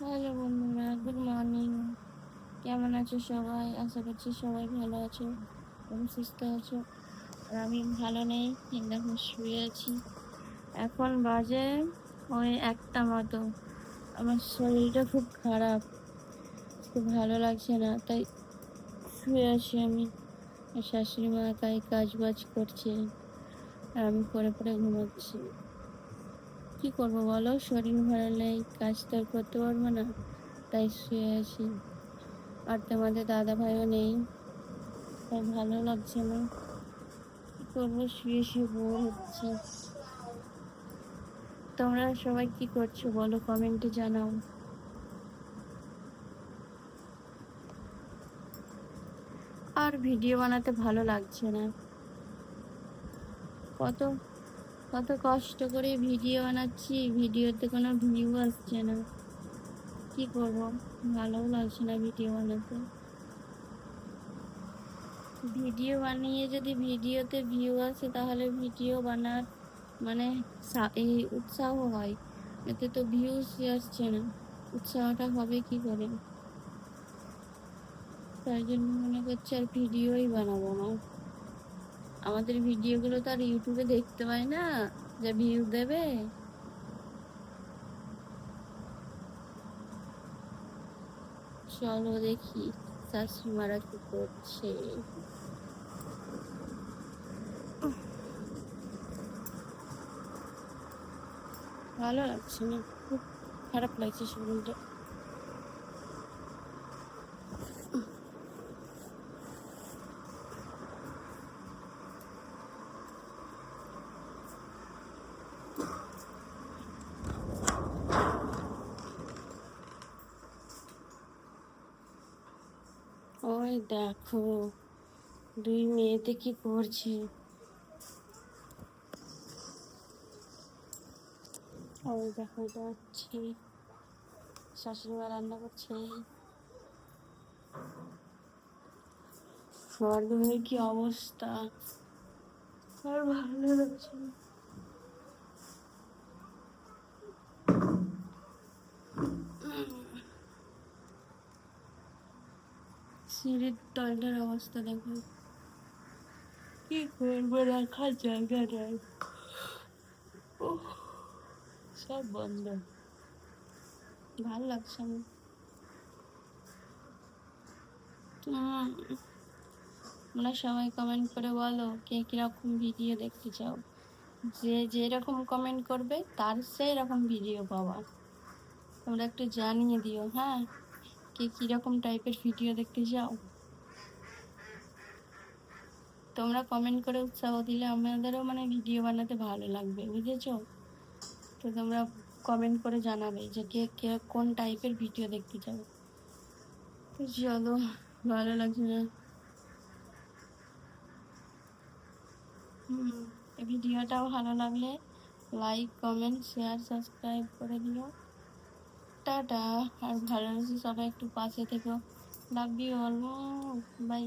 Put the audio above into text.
Hello বন্ধুরা, good morning. কেমন আছো সবাই? আশা করছি সবাই ভালো আছো এবং সুস্থ আছো। আর আমি ভালো নেই, দেখো শুয়ে আছি। এখন বাজে ওই 1টা মতো। আমার শরীরটা খুব খারাপ, খুব ভালো লাগছে না, তাই শুয়ে আছি আমি। আর শাশুড়ি মা তাই কাজ বাজ করছে আর আমি পড়ে পড়ে ঘুমাচ্ছি। কি করবো বলো, শরীর ভালো নেই, কাজ তো আর করতে পারবো না, তাই শুয়ে আছি। আর তোমাদের দাদা ভাইও নেই, তাই ভালো লাগছে না। কি করবো, শুয়ে শুয়ে বোর হচ্ছে। তোমরা সবাই কি করছো বলো, কমেন্টে জানাও। আর ভিডিও বানাতে ভালো লাগছে না। কত কত কষ্ট করে ভিডিও বানাচ্ছি, ভিডিওতে কোনো ভিউ আসছে না। কি করবো, ভালোও লাগছে না ভিডিও বানাতে। ভিডিও বানিয়ে যদি ভিডিওতে ভিউ আসে তাহলে ভিডিও বানার মানে এই উৎসাহ হয়। এতে তো ভিউজ আসছে না, উৎসাহটা হবে কি করে? তাই জন্য মনে করছি আর ভিডিওই বানাবো না। আমাদের ভিডিওগুলো তো আর ইউটিউবে দেখতে পাই না যে ভিউ দেবে। চলো দেখি শাশুড়িমারা কি করছে। ভালো লাগছে না, খুব খারাপ লাগছে শরীরটা। ওই দেখো, দুই মেয়েতে কি করছে। ওই দেখো, এটা হচ্ছে শাশুড়িমা রান্না করছে। সবার ঘরের কি অবস্থা, আর ভালো লাগছে না। সিঁড়ির তলটার অবস্থা দেখো, কি করবো, রাখার জায়গা নেই। উফ, সব বন্ধ, ভাল লাগছে না। তোমরা সবাই কমেন্ট করে বলো কে কিরকম ভিডিও দেখতে চাও। যে যেরকম কমেন্ট করবে তার সেই রকম ভিডিও পাওয়া। তোমরা একটু জানিয়ে দিও, হ্যাঁ, কে কিরকম টাইপের ভিডিও দেখতে চাও। তোমরা কমেন্ট করে উৎসাহ দিলে আমাদেরও ভিডিও বানাতে ভালো লাগবে, বুঝেছো? তো তোমরা কমেন্ট করে জানাবে যে কে কে কোন টাইপের ভিডিও দেখতে চাও। তো চলো, ভালো লাগছে না। এই ভিডিওটাও ভালো লাগলে লাইক কমেন্ট শেয়ার সাবস্ক্রাইব করে দিও। টাটা। আর ভালো লাগছে সবাই একটু পাশে থেকো। Love you all, by.